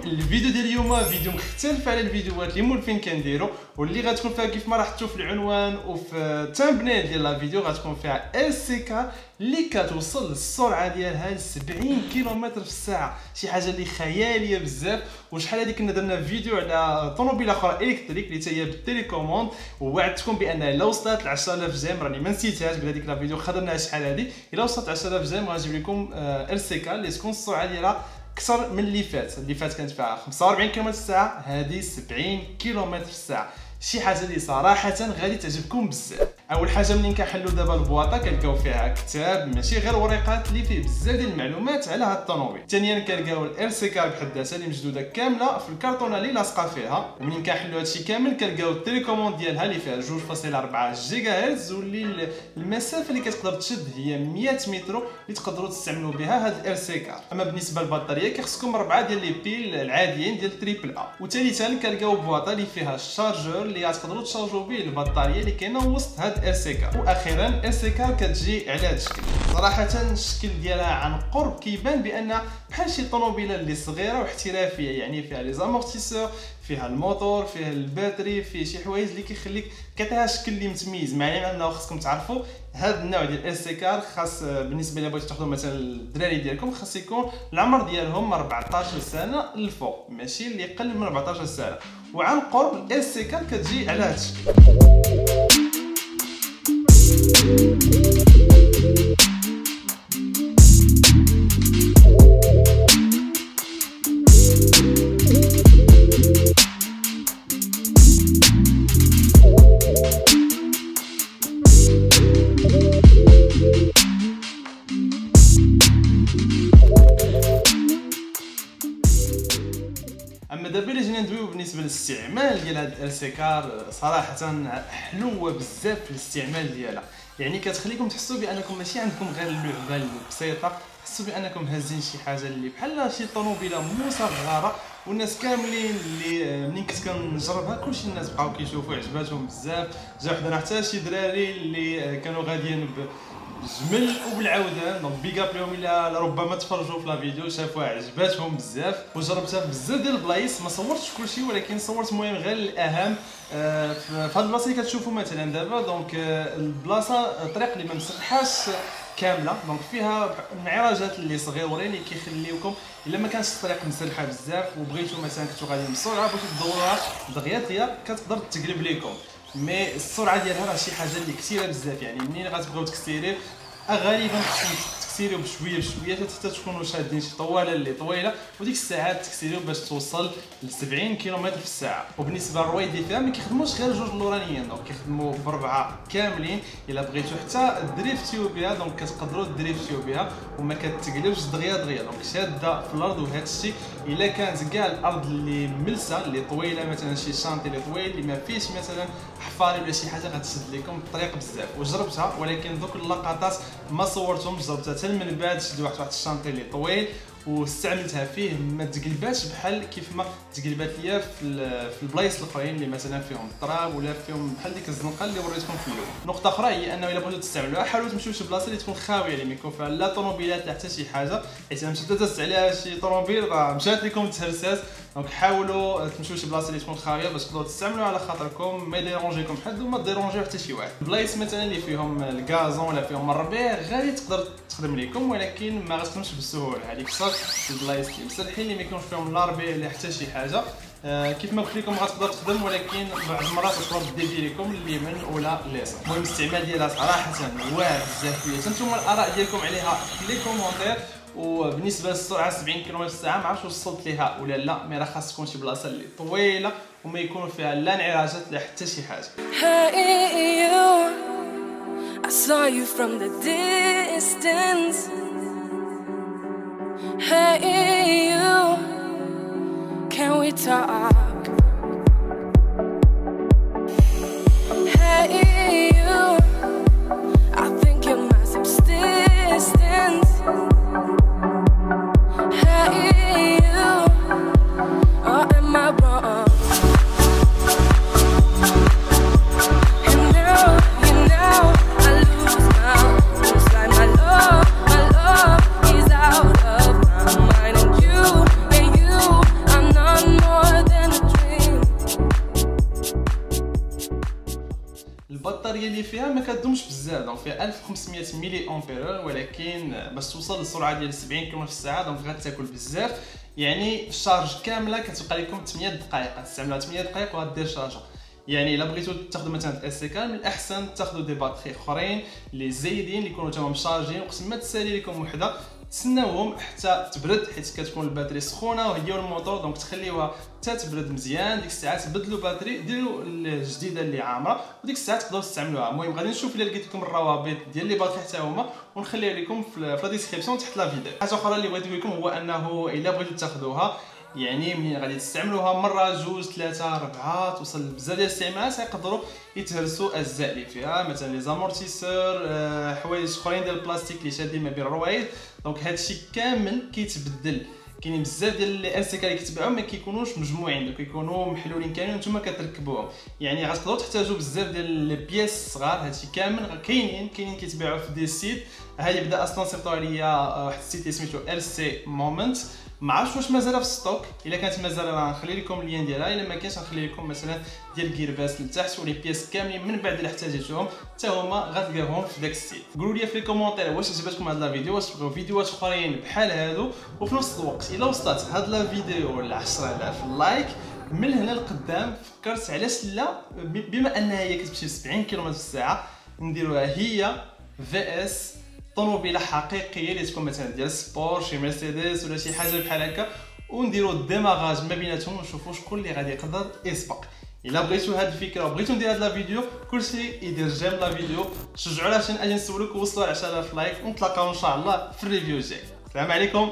الفيديو ديال اليوم فيديو مختلف على الفيديوهات اللي مولفين كنديروا، واللي غتكون فيها كيف ما راح تشوف في العنوان وفي التامبنيل ديال لا فيديو غتكون فيها LCK اللي كتوصل للسرعه ديالها ل 70 كيلومتر في الساعه، شي حاجه اللي خياليه بزاف. وشحال هادي كنا درنا فيديو على طوموبيله اخرى الكتريك اللي حتى هي بالتيليكوموند، ووعدتكم بان الا وصلت ل 10000 جيم راني ما نسيتهاش بهذيك لا فيديو خدرناها شحال هادي، الا وصلت 10000 جيم غنجيب لكم LCK اللي تكون السرعه ديالها اكثر من اللي فات كانت فيها 45 كم في الساعه، هذه 70 كم في الساعه، شي حاجه اللي صراحه غادي تعجبكم بزاف. اول حاجه منين كنحلوا دابا البواطه كنلقاو فيها كتاب ماشي غير ورقات اللي فيه بزاف ديال المعلومات على هاد الطوموبيل. ثانيا كنلقاو LCK بحد ذاتها اللي مجدوده كامله في الكرتونه اللي لاصقه فيها، ومنين كنحلوا هادشي كامل كنلقاو التليكوموند ديالها اللي فيها 2.4 جيجا هرتز، واللي المسافه اللي كتقدر تشد هي 100 متر اللي تقدروا تستعملوا بها هاد LCK. اما بالنسبه للبطاريه كيخصكم 4 ديال لي بيل العاديين ديال تريبل A. وثالثا كنلقاو بواطه اللي فيها الشارجور اللي تقدروا تشارجوا به البطاريه اللي كاينه وسط هاد LCK. واخيرا LCK كتجي على هذا الشكل، صراحه الشكل ديالها عن قرب كيبان بان بحال شي طوموبيله اللي صغيره واحترافيه، يعني فيها لي زامورتيسور، فيها الموتور، فيها الباتري، فيه شي حوايج اللي كيخليك كيعطيها شكل اللي متميز. معناه انه خصكم تعرفوا هذا النوع ديال LCK خاص بالنسبه الا بغيتو تاخذوا مثلا الدراري ديالكم خاص يكون العمر ديالهم 14 سنه للفوق، ماشي اللي يقل من 14 سنه. وعن قرب LCK كتجي على هذا الشكل. اما دابا الا جينا ندويو بالنسبه للاستعمال ديال هاد LCK، صراحه حلوه بزاف في الاستعمال ديالها، يعني كتخليكم تحسوا بانكم ماشي عندكم غير اللعبه البسيطه، تحسوا بانكم هازين شي حاجه اللي بحال شي طوموبيله مصغره. والناس كاملين اللي منين كنت كنجربها كلشي الناس بقاو كيشوفوا عجباتهم بزاف. جا حدنا حتى شي دراري اللي كانوا غاديين جمل وبالعودان، دونك بيغ اب لهم الا ربما تفرجوا في لا فيديو شافوها عجباتهم بزاف. وجربتها في بزاف ديال البلايص، ما صورتش كلشي ولكن صورت المهم غير الاهم. في هاد البلاصه اللي كتشوفوا مثلا دابا، دونك البلاصه الطريق اللي ما مسطحاش كامله، دونك فيها انعراجات اللي صغيورين اللي كيخليوكم الا ما كانش الطريق مسلحه بزاف وبغيتو مثلا كنتو غاديين بسرعه بغيتو تدوروها دغيا كتقدر تقلب لكم. مي السرعه ديالها راه شي حاجه اللي كثيره بزاف، يعني منين غتبغيو تكسيريو غالبا تكسيريو بشويه حتى تكونوا شادين شي طواله اللي طويله، وديك الساعات تكسيريو باش توصل ل 70 كم في الساعه. وبالنسبه للرويدي فيها ما كيخدموش غير جوج اللورانيين، دونك كيخدموا بربعه كاملين. الا بغيتو حتى دريفتيو بها دونك كتقدروا دريفتيو بها وما كتقلبش دغيا، دونك شاده في الارض. وهذا الشيء الا كانت كاع الارض اللي ملسه اللي طويله، مثلا شي شانطي اللي طويل اللي ما فيش مثلا حفاري ولا شي حاجه غتسد لكم الطريق بزاف. وجربتها ولكن دوك اللقطات ما صورتهمش، جربتها حتى من بعد شد واحد الشانطي اللي طويل واستعملتها فيه ما تقلباتش بحال كيف ما تقلبات ليا في البلايص الاخرين اللي مثلا فيهم التراب ولا فيهم بحال ديك الزنقه اللي وريتكم في الاول. نقطه اخرى هي انه الا بغيتو تستعملوها حاولوا تمشيو لشي بلاصه اللي تكون خاويه، اللي ما يكون فيها لا طوموبيلات لا حتى شي حاجه، حيت الا مشيتو دازت عليها شي طوموبيل راه مشات لكم تهرسات. دونك حاولوا تمشيو لشي بلاصه اللي تكون خاويه باش تقدروا تستعملوها على خاطركم، ما يديرونجيكم حد وما ديرونجيو حتى شي واحد. البلايص مثلا اللي فيهم الغازون ولا فيهم الربيع غادي تقدر تخدم لكم، ولكن ما غتخدمش بالسهوله. هذيك صافي البلايص اللي مسلحين اللي ما يكونش فيهم لا ربيع لا حتى شي حاجه، كيف ما قلت لكم غتقدر تخدم، ولكن بعض المرات تقدر ديفي لكم اليمين ولا اليسار. المهم الاستعمال ديالها صراحه واعر بزاف. نتوما الاراء ديالكم عليها في لي كومونتير. وبالنسبه للسرعه 70 كم في الساعه ما عرفتش وصلت ليها ولا لا، مي راه خاص تكون شي بلاصه اللي طويله وما يكون فيها لا انعراجات لا حتى شي حاجه. I saw you from the distance. Hey you, can we talk? Hey you, I think you're my subsistence. Hey you, or am I wrong? البطاريه اللي فيها ما كدومش بزاف، دونك فيها 1500 ملي امبير، ولكن باش توصل للسرعه ديال 70 كم في الساعه دونك غتاكل بزاف. يعني الشارج كامله كتبقى لكم 8 دقائق، غتستعملوها 8 دقائق وغدير شارجه. يعني الا بغيتو تاخذوا مثلا اس كار من الاحسن تاخذوا دي باتري اخرين اللي زايدين اللي يكونوا تمام مشارجين، وقت ما تسالي لكم وحده تسناوهم حتى تبرد، حيت كتكون الباتري سخونه وهي الموتور، دونك تخليوها حتى تبرد مزيان. ديك الساعه تبدلوا باتري، ديروا الجديده اللي عامره، وديك الساعه تقدروا تستعملوها. المهم غادي نشوف الا لقيت لكم الروابط ديال لي باتري حتى هما ونخليها لكم في لا ديسكريبسيون تحت لا فيديو. حاجه اخرى اللي بغيت نقول لكم هو انه الا بغيتو تاخذوها يعني ملي غادي تستعملوها مره جوج ثلاثه اربعه توصل بزاف ديال الاستعمالات غيقدروا يتهرسوا اجزاء اللي فيها، مثلا لي زامورتيسور، حوايج اخرين ديال البلاستيك اللي شادين ما بين الروائد. دونك هادشي كامل كيتبدل. كاينين بزاف ديال لي اس كي اللي كتباعو ما كيكونوش مجموعين، دوك كيكونوا محلولين كاملين وانتم كتركبوهم. يعني غتقدروا تحتاجوا بزاف ديال لي بياس صغار. هادشي كامل كاينين كيتباعوا في دي سيت. هادي بدا اصلا صيفطوا عليا واحد السيت سميتو ال سي مومنت، ما عرفتش واش مازال في ستوك. الا كانت مازال راه نخلي لكم اللين ديالها، الا ما كانش نخلي لكم مثلا ديال الكيرباس لتحت ولي بياس كاملين من بعد الا احتاجيتوهم حتى هما غتلقاوهم في داك السيت. قولوا لي في الكومونتير واش عجبتكم هاد لا فيديو، واش تبغيو فيديوهات اخرين بحال هادو. وفي نفس الوقت الا وصلت هاد لا فيديو ل 10000 لايك من هنا لقدام فكرت علاش لا، بما انها هي كتمشي 70 كم في الساعه نديروها هي في اس طوموبيله حقيقيه اللي تكون مثلا ديال سبور، شي مرسيدس ولا شي حاجه بحال هكا، ونديروا الديماغاج ما بيناتهم ونشوفوا شكون اللي غادي يقدر يسبق. الا بغيتوا هاد الفكره وبغيتوا ندير هاد لا فيديو كلشي يدير جيم لا فيديو، شجعونا عشان اجي نسولك ووصلوا ل 10000 لايك، ونتلاقاو ان شاء الله في الريفيو الجاي. السلام عليكم.